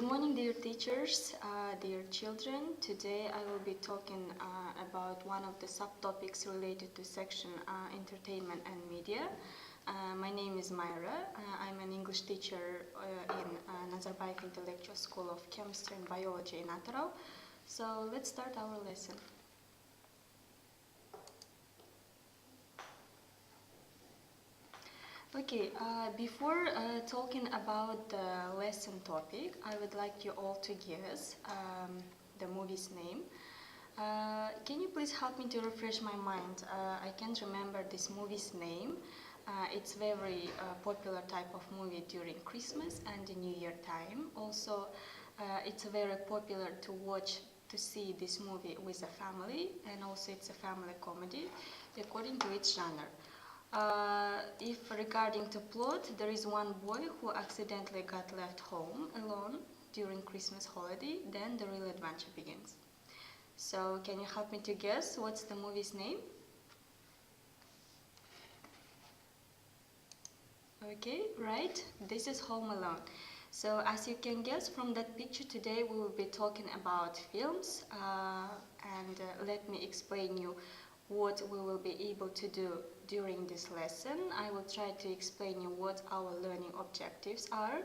morning, dear teachers, dear children. Today I will be talking about one of the subtopics related to section entertainment and media. My name is Myra. I'm an English teacher in Nazarbayev Intellectual School of Chemistry and Biology in Г.Атырау. So let's start our lesson. Okay, before talking about the lesson topic, I would like you all to guess the movie's name. Can you please help me to refresh my mind? I can't remember this movie's name. It's very popular type of movie during Christmas and the New Year time. Also, it's very popular to watch, to see this movie with a family, and also it's a family comedy according to its genre. If regarding to plot, there is one boy who accidentally got left home alone during Christmas holiday, then the real adventure begins. So can you help me to guess what's the movie's name? Okay, right, this is Home Alone. So as you can guess from that picture, today we will be talking about films, and let me explain you what we will be able to do during this lesson. I will try to explain you what our learning objectives are.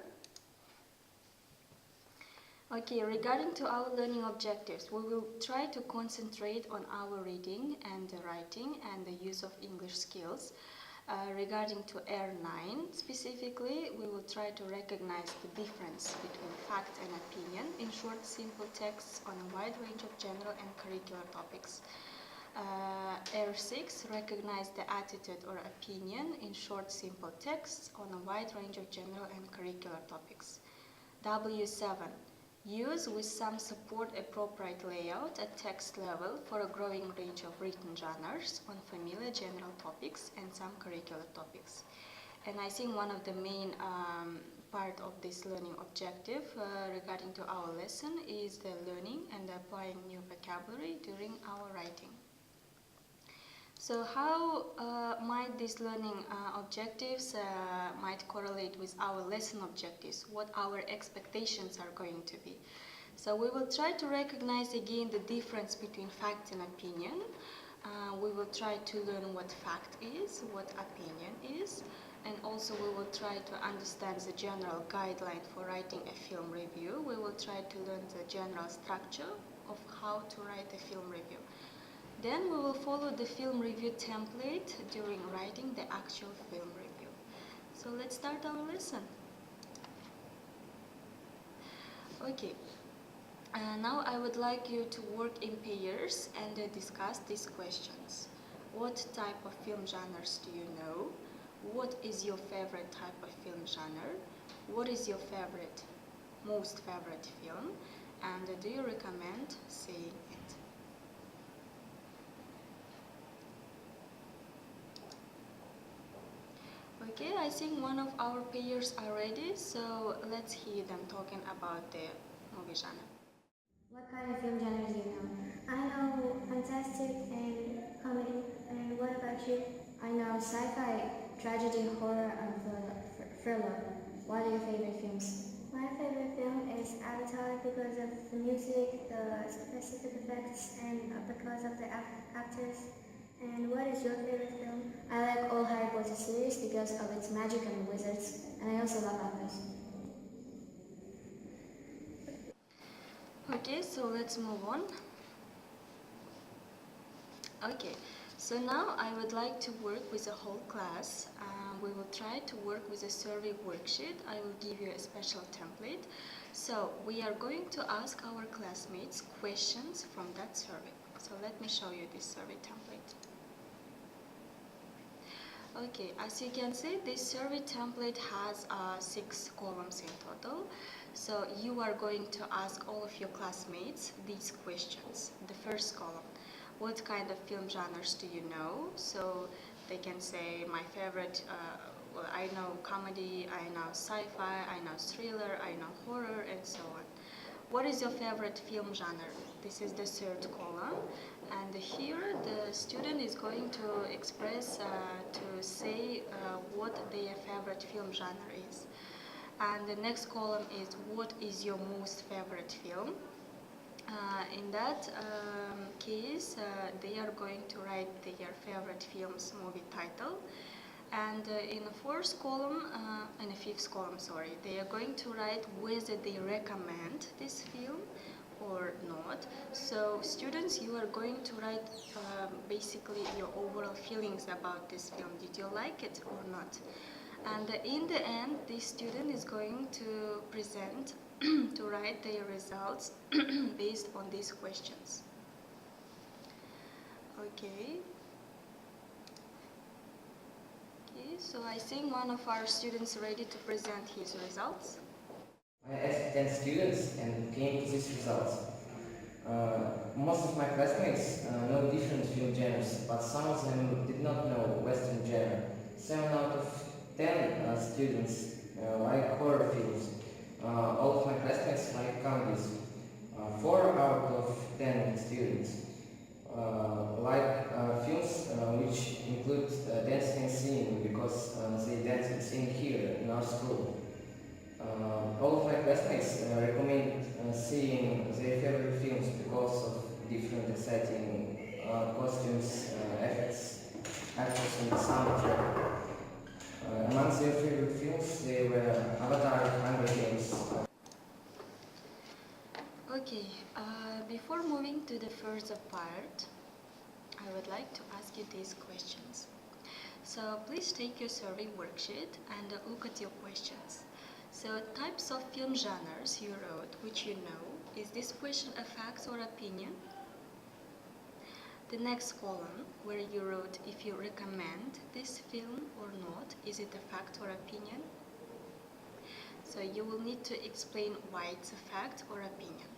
Okay, regarding to our learning objectives, we will try to concentrate on our reading and writing and the use of English skills. Regarding to R9 specifically, we will try to recognize the difference between fact and opinion in short, simple texts on a wide range of general and curricular topics. R6, recognize the attitude or opinion in short, simple texts on a wide range of general and curricular topics. W7, use with some support appropriate layout at text level for a growing range of written genres on familiar general topics and some curricular topics. And I think one of the main part of this learning objective regarding to our lesson is the learning and applying new vocabulary during our writing. So how might these learning objectives might correlate with our lesson objectives, what our expectations are going to be? So we will try to recognize again the difference between fact and opinion. We will try to learn what fact is, what opinion is, and also we will try to understand the general guideline for writing a film review. We will try to learn the general structure of how to write a film review. Then we will follow the film review template during writing the actual film review. So let's start our lesson. Okay, now I would like you to work in pairs and discuss these questions. What type of film genres do you know? What is your favorite type of film genre? What is your most favorite film? And do you recommend seeing it? Okay, I think one of our pairs are ready, so let's hear them talking about the movie genre. What kind of film genre do you know? I know fantastic and comedy. And what about you? I know sci-fi, tragedy, horror, and thriller. What are your favorite films? My favorite film is Avatar because of the music, the specific effects, and because of the actors. And what is your favorite film? I like all Harry Potter series because of its magic and wizards, and I also love others. Okay, so let's move on. Okay, so now I would like to work with the whole class. We will try to work with a survey worksheet. I will give you a special template. So we are going to ask our classmates questions from that survey. So let me show you this survey template. Okay, as you can see, this survey template has 6 columns in total. So you are going to ask all of your classmates these questions. The first column, what kind of film genres do you know? So they can say my favorite, well, I know comedy, I know sci-fi, I know thriller, I know horror, and so on. What is your favorite film genre? This is the third column, and here the student is going to express, to say what their favorite film genre is. And the next column is what is your most favorite film. In that case, they are going to write their favorite film's movie title. And in the fifth column, sorry, they are going to write whether they recommend this film or not. So students, you are going to write basically your overall feelings about this film. Did you like it or not? And in the end, this student is going to present to write their results based on these questions. Okay. So I think one of our students ready to present his results. I asked 10 students and came to these results. Most of my classmates know different film genres, but some of them did not know Western genre. 7 out of 10 students like horror films. All of my classmates like comedies. 4 out of 10 students like films which include dancing and singing because they dance and sing here in our school. All of my classmates recommend seeing their favorite films because of different exciting costumes, effects, actors and the soundtrack. Among their favorite films, they were Avatar, Hunger Games. Okay, before moving to the further part, I would like to ask you these questions. So please take your survey worksheet and look at your questions. So types of film genres you wrote, which you know. Is this question a fact or opinion? The next column, where you wrote if you recommend this film or not, is it a fact or opinion? So you will need to explain why it's a fact or opinion.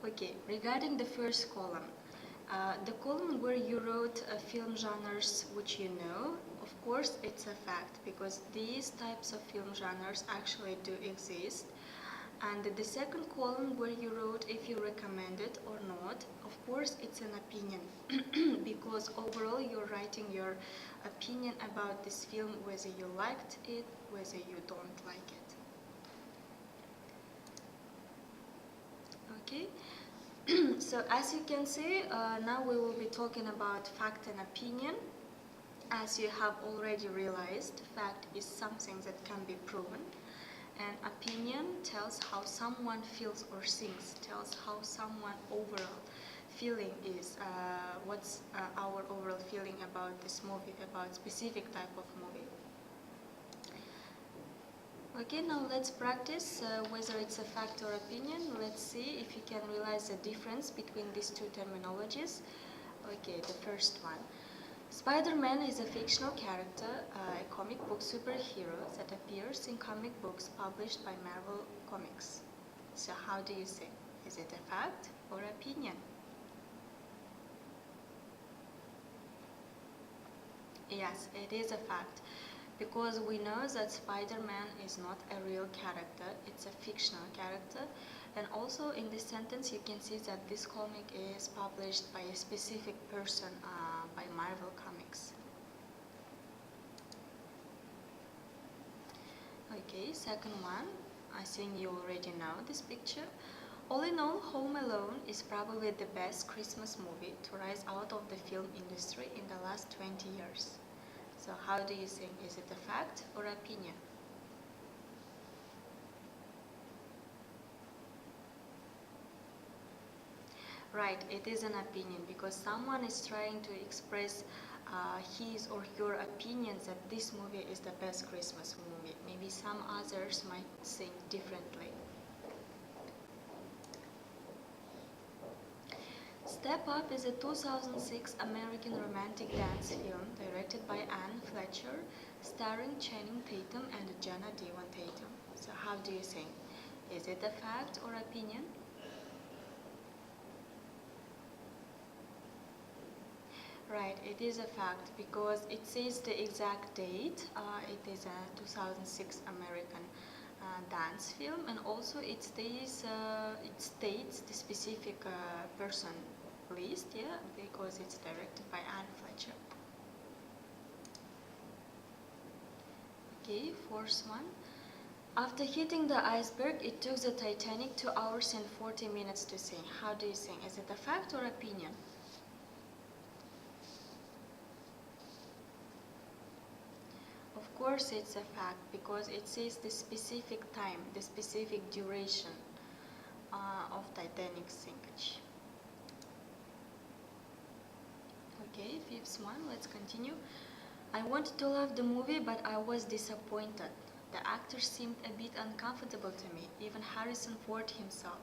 Okay, regarding the first column, the column where you wrote film genres which you know, of course it's a fact because these types of film genres actually do exist. And the second column where you wrote if you recommend it or not, of course it's an opinion because overall you're writing your opinion about this film, whether you liked it, whether you don't like it. Okay. So as you can see, now we will be talking about fact and opinion. As you have already realized, fact is something that can be proven, and opinion tells how someone feels or thinks, tells how someone overall feeling is, what's our overall feeling about this movie, about specific type of movie. Okay, now let's practice whether it's a fact or opinion. Let's see if you can realize the difference between these two terminologies. Okay, the first one. Spider-Man is a fictional character, a comic book superhero that appears in comic books published by Marvel Comics. So how do you think? Is it a fact or opinion? Yes, it is a fact. Because we know that Spider-Man is not a real character, it's a fictional character. And also in this sentence you can see that this comic is published by a specific person, by Marvel Comics. Okay, second one, I think you already know this picture. All in all, Home Alone is probably the best Christmas movie to rise out of the film industry in the last 20 years. So how do you think? Is it a fact or opinion? Right, it is an opinion because someone is trying to express his or her opinions that this movie is the best Christmas movie. Maybe some others might think differently. Step Up is a 2006 American romantic dance film directed by Anne Fletcher, starring Channing Tatum and Jenna Dewan Tatum. So how do you think? Is it a fact or opinion? Right, it is a fact because it says the exact date. It is a 2006 American dance film, and also it states the specific person list, yeah, because it's directed by Anne Fletcher. Okay, fourth one. After hitting the iceberg, it took the Titanic 2 hours and 40 minutes to sink. How do you think? Is it a fact or opinion? Of course it's a fact, because it says the specific time, the specific duration of Titanic sinkage. Okay, fifth one, let's continue. I wanted to love the movie, but I was disappointed. The actor seemed a bit uncomfortable to me, even Harrison Ford himself.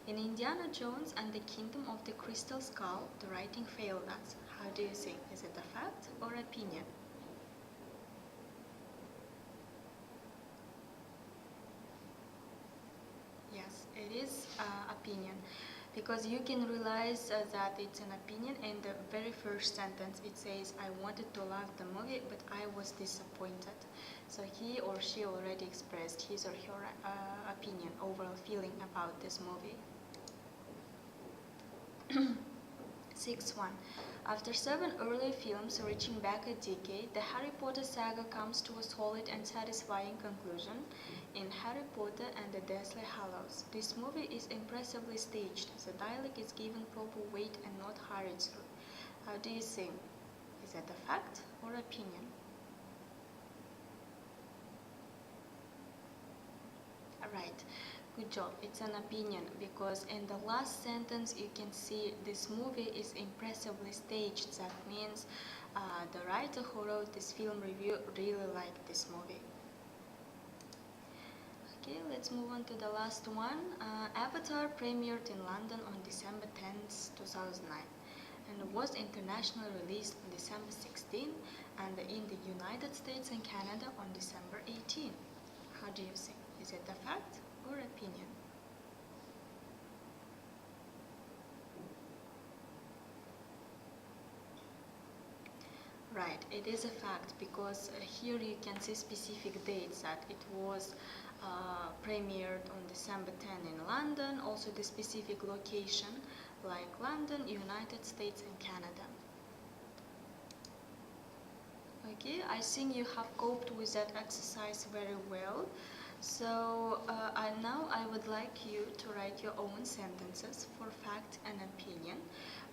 In Indiana Jones and the Kingdom of the Crystal Skull, the writing failed us. How do you think? Is it a fact or opinion? Yes, it is opinion, because you can realize that it's an opinion. In the very first sentence it says, I wanted to love the movie, but I was disappointed. So he or she already expressed his or her opinion, overall feeling about this movie. Sixth one. After 7 early films reaching back a decade, the Harry Potter saga comes to a solid and satisfying conclusion in Harry Potter and the Deathly Hallows. This movie is impressively staged. The dialogue is given proper weight and not hurried through. How do you think? Is that a fact or opinion? Right. Good job. It's an opinion, because in the last sentence you can see this movie is impressively staged. That means the writer who wrote this film review really liked this movie. Okay, let's move on to the last one. Avatar premiered in London on December 10th, 2009, and was internationally released on December 16 and in the United States and Canada on December 18. How do you think? Is it a fact or opinion? Right, it is a fact, because here you can see specific dates that it was premiered on December 10 in London, also the specific location like London, United States and Canada. Okay, I think you have coped with that exercise very well. So now I would like you to write your own sentences for fact and opinion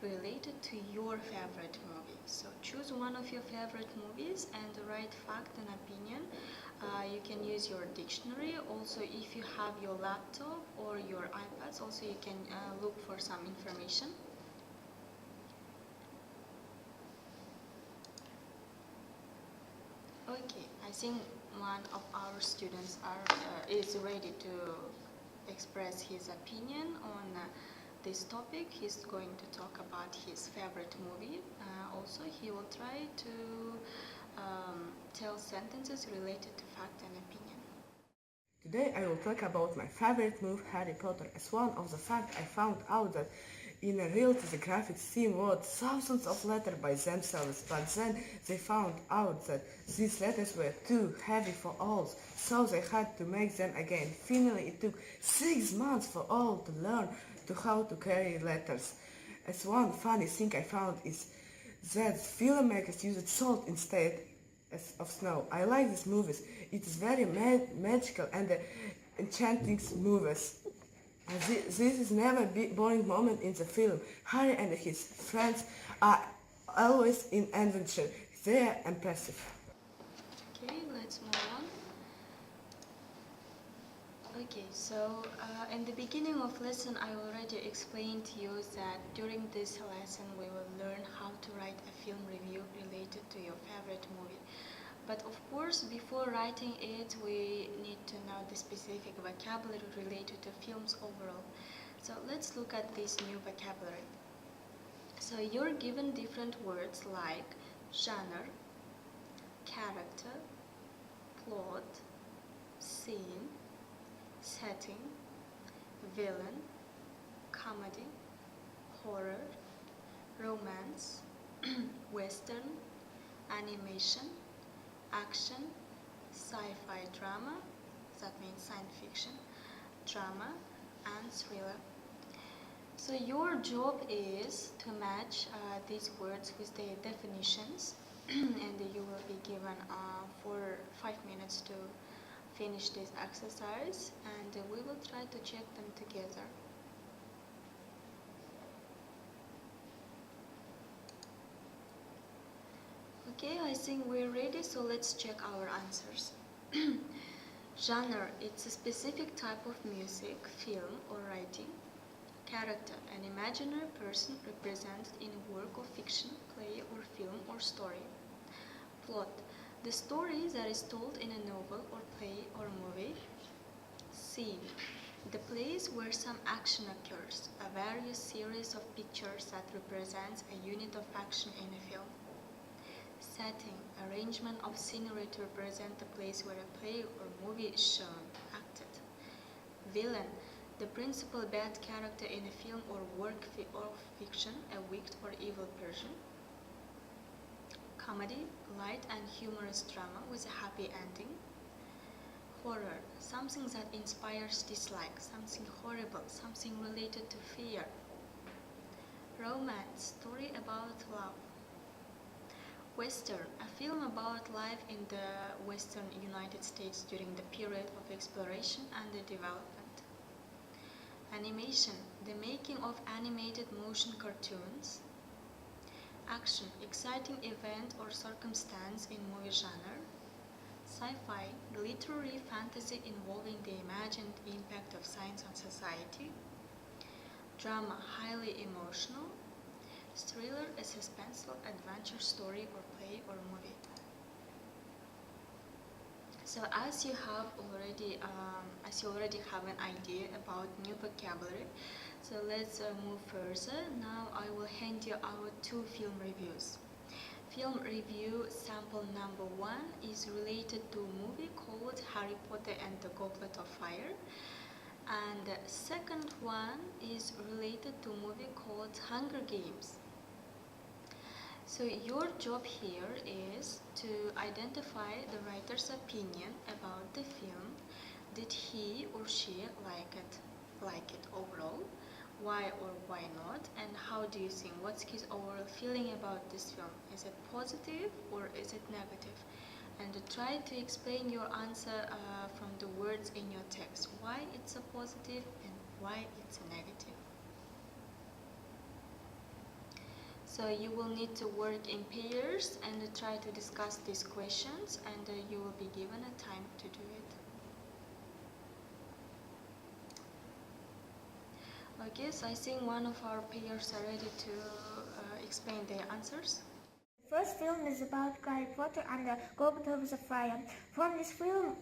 related to your favorite movie. So choose one of your favorite movies and write fact and opinion. You can use your dictionary. Also, if you have your laptop or your iPads, also you can look for some information. Okay, I think one of our students is ready to express his opinion on this topic. He's going to talk about his favorite movie. Also, he will try to tell sentences related to fact and opinion. Today I will talk about my favorite movie, Harry Potter. As one of the facts, I found out that in reality the graphics team wrote thousands of letters by themselves, but then they found out that these letters were too heavy for all, so they had to make them again. Finally, it took 6 months for all to learn how to carry letters. As one funny thing I found is that filmmakers used salt instead of snow. I like these movies. It is very magical and enchanting movies. This is never a boring moment in the film. Harry and his friends are always in adventure. They are impressive. Okay, let's move on. Okay, so in the beginning of lesson I already explained to you that during this lesson we will learn how to write a film review related to your favorite movie. But of course, before writing it, we need to know the specific vocabulary related to films overall. So let's look at this new vocabulary. So you're given different words like genre, character, plot, scene, setting, villain, comedy, horror, romance, western, animation, action, sci-fi drama, that means science fiction, drama, and thriller. So your job is to match these words with their definitions and you will be given for 5 minutes to finish this exercise, and we will try to check them together. Okay, I think we're ready, so let's check our answers. Genre, it's a specific type of music, film, or writing. Character, an imaginary person represented in a work of fiction, play, or film, or story. Plot, the story that is told in a novel or play or movie. Scene, the place where some action occurs, a various series of pictures that represents a unit of action in a film. Setting, arrangement of scenery to represent the place where a play or movie is shown, acted. Villain, the principal bad character in a film or work of fiction, a wicked or evil person. Comedy, light and humorous drama with a happy ending. Horror, something that inspires dislike, something horrible, something related to fear. Romance, story about love. Western, a film about life in the Western United States during the period of exploration and development. Animation, the making of animated motion cartoons. Action, exciting event or circumstance in movie genre. Sci-fi, literary fantasy involving the imagined impact of science on society. Drama, highly emotional. Thriller, a suspenseful adventure story or play or movie. So as you already have an idea about new vocabulary, so let's move further. Now I will hand you out 2 film reviews. Film review sample number 1 is related to a movie called Harry Potter and the Goblet of Fire, and the second one is related to a movie called Hunger Games. So your job here is to identify the writer's opinion about the film. Did he or she like it overall? Why or why not? And how do you think? What's his overall feeling about this film? Is it positive or is it negative? And try to explain your answer from the words in your text. Why it's a positive and why it's a negative. So you will need to work in pairs and try to discuss these questions, and you will be given a time to do it. Okay, so I think one of our pairs are ready to explain their answers. The first film is about Harry Potter and the Goblet of Fire. From this film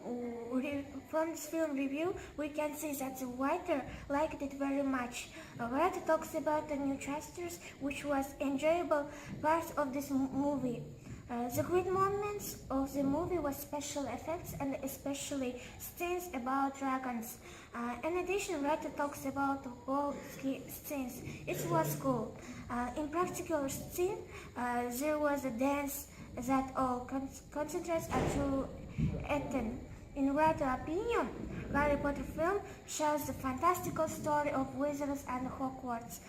review, we can see that the writer liked it very much. The writer talks about the new chapters, which was enjoyable part of this movie. The great moments of the movie was special effects and especially scenes about dragons. In addition, writer talks about ball scenes. It was cool. In particular scene, there was a dance that all concentrates to attend. In writer opinion, Harry Potter film shows the fantastical story of wizards and Hogwarts.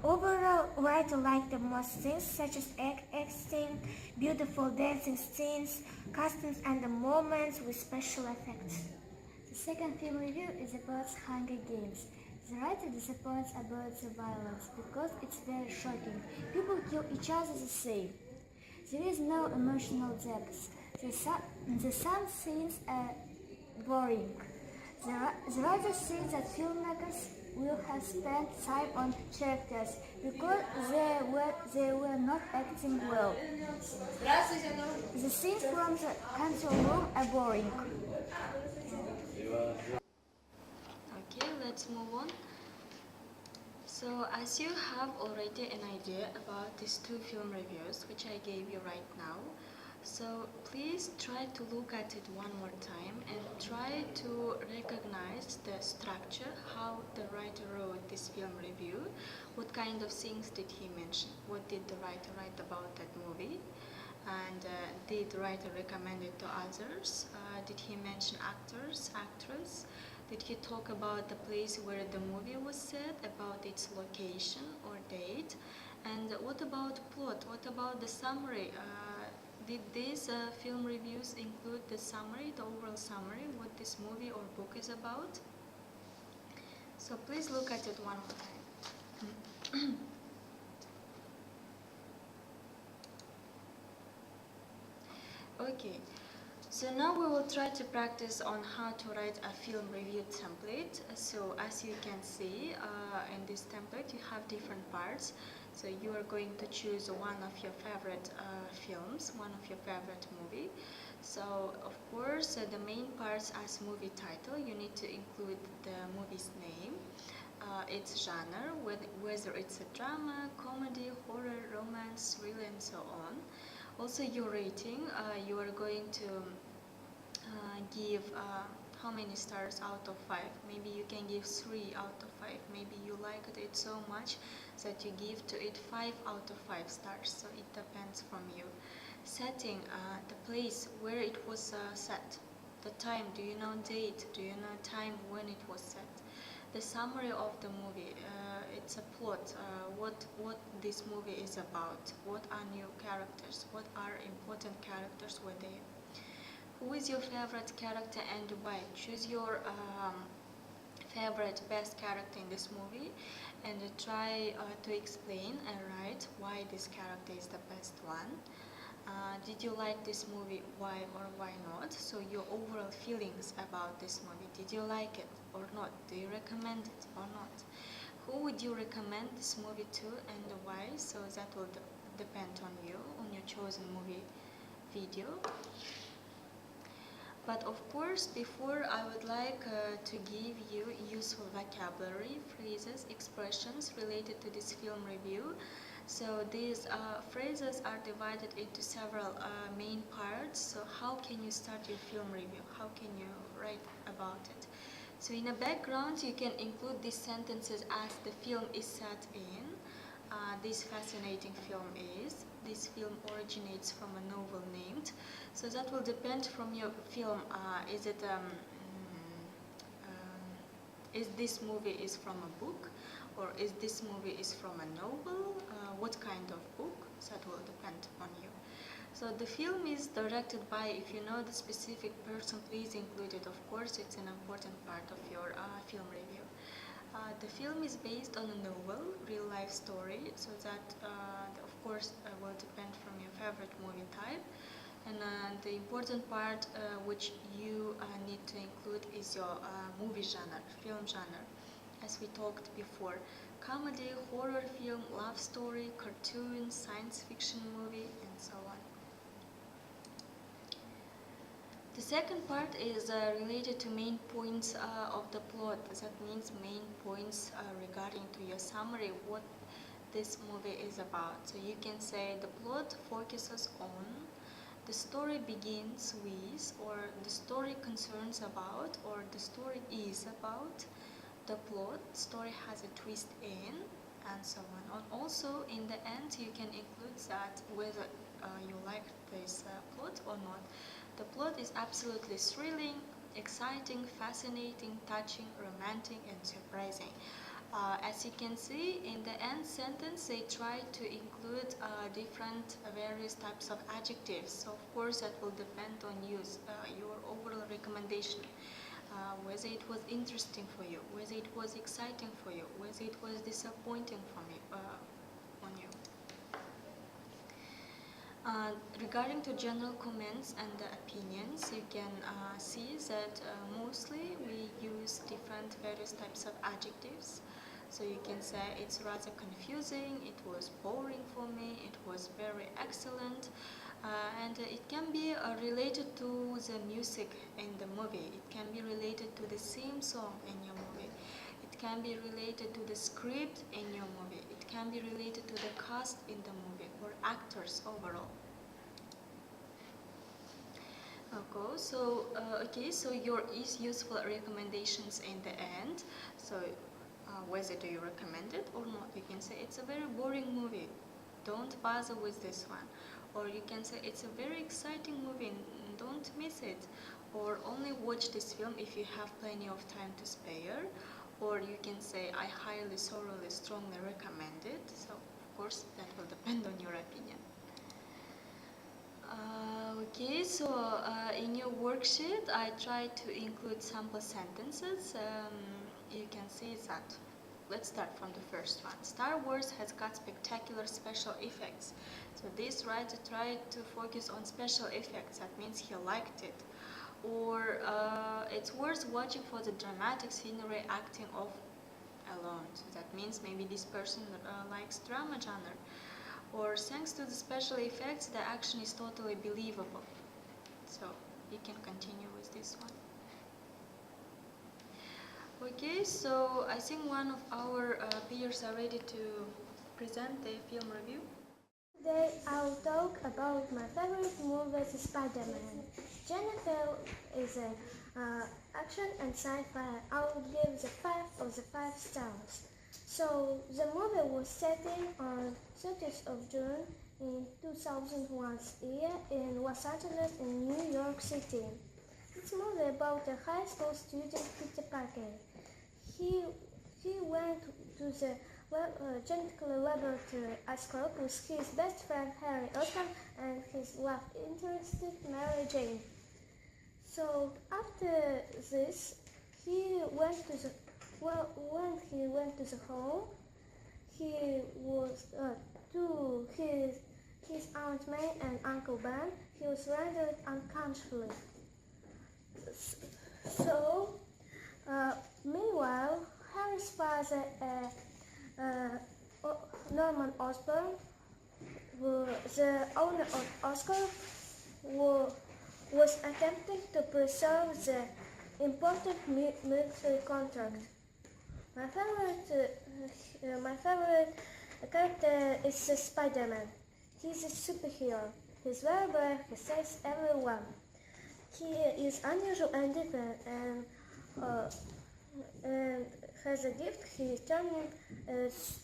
Overall, writer liked the most scenes such as acting, beautiful dancing scenes, costumes and the moments with special effects. The second film review is about Hunger Games. The writer disappoints about the violence because it's very shocking. People kill each other the same. There is no emotional depth. Some scenes are boring. The writer thinks that filmmakers will have spent time on characters because they were not acting well. The scenes from the control room are boring. Okay, let's move on. So as you have already an idea about these 2 film reviews which I gave you right now, so please try to look at it one more time and try to recognize the structure, how the writer wrote this film review, what kind of things did he mention, what did the writer write about that movie, and did the writer recommend it to others, did he mention actors, actress, did he talk about the place where the movie was set, about its location or date, and what about plot, what about the summary, did these film reviews include the summary, the overall summary, what this movie or book is about? So please look at it one more time. Okay, so now we will try to practice on how to write a film review template. So as you can see in this template you have different parts. So you are going to choose one of your favorite films, one of your favorite movie. So of course the main parts as movie title, you need to include the movie's name, its genre, whether it's a drama, comedy, horror, romance, thriller, and so on. Also your rating, you are going to give how many stars out of 5. Maybe you can give 3 out of 5. Maybe you liked it so much that you give to it 5 out of 5 stars. So it depends from you. Setting, the place where it was set, the time, do you know date, do you know time when it was set, the summary of the movie, it's a plot, what this movie is about, what are new characters, what are important characters were there, who is your favorite character and why. Choose your favorite best character in this movie and try to explain and write why this character is the best one. Did you like this movie, why or why not? So your overall feelings about this movie, did you like it or not? Do you recommend it or not? Who would you recommend this movie to and why? So that will depend on you, on your chosen movie video. But of course, before I would like to give you useful vocabulary, phrases, expressions related to this film review. So these phrases are divided into several main parts. So how can you start your film review? How can you write about it? So in the background, you can include these sentences as the film is set in. This fascinating film is. This film originates from a novel named. So that will depend from your film. Is this movie is from a book, or is this movie is from a novel? What kind of book? That will depend on you. So the film is directed by, if you know the specific person, please include it. Of course, it's an important part of your film review. The film is based on a novel, real-life story, so that, of course, will depend from your favorite movie type. And the important part which you need to include is your movie genre, film genre, as we talked before. Comedy, horror film, love story, cartoon, science fiction movie, and so on. The second part is related to main points of the plot. That means main points regarding to your summary, what this movie is about. So you can say the plot focuses on, the story begins with, or the story concerns about, or the story is about, the plot, story has a twist in, and so on. And also in the end you can include that whether you like this plot or not. The plot is absolutely thrilling, exciting, fascinating, touching, romantic, and surprising. As you can see, in the end sentence, they try to include different various types of adjectives. So of course that will depend on you, your overall recommendation. Whether it was interesting for you, whether it was exciting for you, whether it was disappointing for me, on you. Regarding to general comments and the opinions, you can see that mostly we use different various types of adjectives. So you can say it's rather confusing, it was boring for me, it was very excellent, and it can be related to the music in the movie, it can be related to the theme song in your movie, it can be related to the script in your movie, it can be related to the cast in the movie or actors overall. Okay, so your useful recommendations in the end. So whether do you recommend it or not, you can say it's a very boring movie, don't bother with this one, or you can say it's a very exciting movie, don't miss it, or only watch this film if you have plenty of time to spare, or you can say I highly, thoroughly, strongly recommend it. So of course that will depend on your opinion. Okay, so in your worksheet, I tried to include sample sentences. You can see that. Let's start from the first one. Star Wars has got spectacular special effects. So this writer tried to focus on special effects. That means he liked it. Or it's worth watching for the dramatic scenery acting of alone. So that means maybe this person likes drama genre. Or thanks to the special effects, the action is totally believable. So you can continue with this one. Okay, so I think one of our peers are ready to present the film review. Today I'll talk about my favorite movie, Spider-Man. Jennifer is an action and sci-fi. I will give the 5 of the 5 stars. So the movie was set on 30th of June in 2001 year in Los Angeles in New York City. It's a movie about a high school student, Peter Parker. He went to the genetical laboratory at school with his best friend Harry Osborn and his love interest Mary Jane. So after this, when he went to the home, he was to his Aunt May and Uncle Ben. He was rendered unconsciously. So, meanwhile, Harry's father, Norman Osborn, the owner of Oscar, was attempting to preserve the important military contract. My favorite character is Spider-Man. He's a superhero. He's very brave. He saves everyone. He is unusual and different, and has a gift. He turned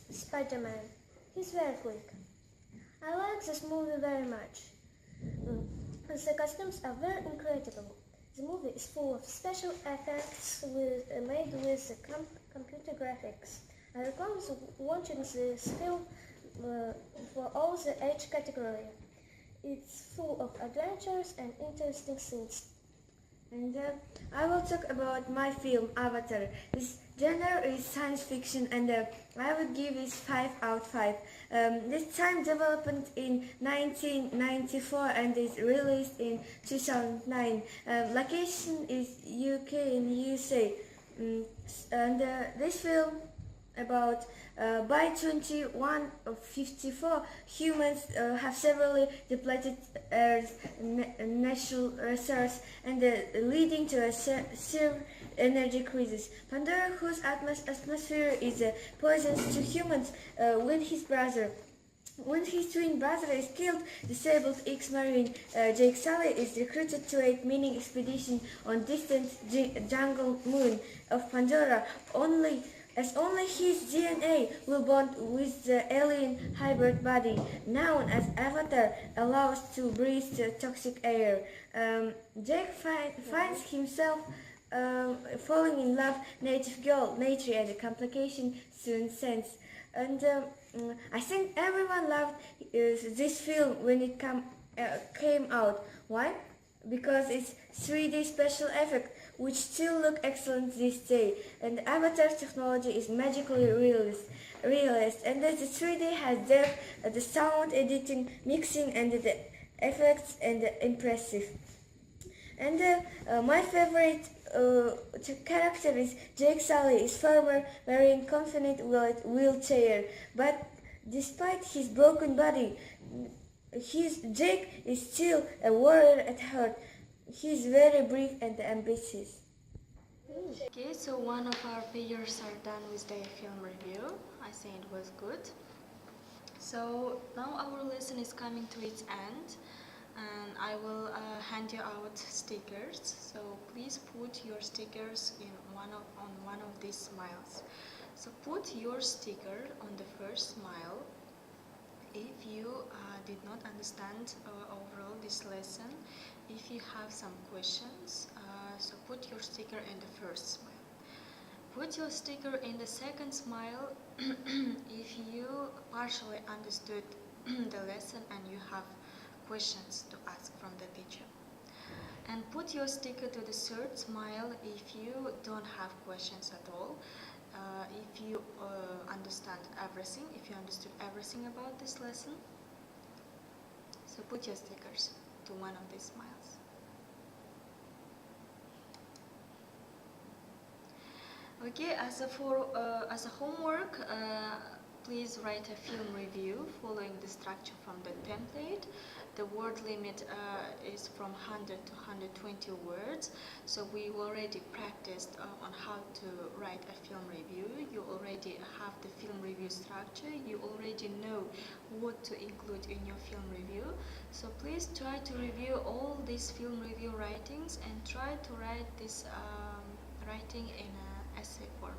Spider-Man. He's very quick. I like this movie very much. The costumes are very incredible. The movie is full of special effects made with computer graphics. I recommend watching this film for all the age category. It's full of adventures and interesting scenes. And I will talk about my film, Avatar. This genre is science fiction, and I would give it 5 out of 5. This time developed in 1994 and is released in 2009. Location is UK and USA. And this film about by 2154 humans have severely depleted Earth's natural resources and leading to a severe energy crisis. Pandora, whose atmosphere is poisonous to humans, when his twin brother is killed, disabled ex-marine Jake Sully is recruited to a mining expedition on distant jungle moon of Pandora. Only his DNA will bond with the alien hybrid body, known as Avatar, allows to breathe the toxic air. Jake finds himself falling in love native girl, Nature, and the complication soon sense. And I think everyone loved this film when it came out. Why? Because it's 3D special effect, which still look excellent this day, and Avatar technology is magically realist, and the 3D has depth, the sound editing, mixing, and the effects, and impressive. And my favorite character is Jake Sully, is farmer wearing confident wheelchair, but despite his broken body, Jake is still a warrior at heart. He's very brave and ambitious. Okay, so one of our peers are done with their film review. I think it was good. So now our lesson is coming to its end, and I will hand you out stickers. So please put your stickers on one of these smiles. So put your sticker on the first smile. If you did not understand overall this lesson, if you have some questions, so put your sticker in the first smile. Put your sticker in the second smile if you partially understood the lesson and you have questions to ask from the teacher. And put your sticker to the third smile if you don't have questions at all. If you understand everything, if you understood everything about this lesson. So put your stickers to one of these smiles. Okay, as a homework, please write a film review following the structure from the template. The word limit is from 100 to 120 words, so we already practiced on how to write a film review. You already have the film review structure, you already know what to include in your film review. So please try to review all these film review writings and try to write this writing in an essay form.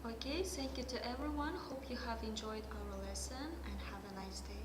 Okay, thank you to everyone. Hope you have enjoyed our lesson and have a nice day.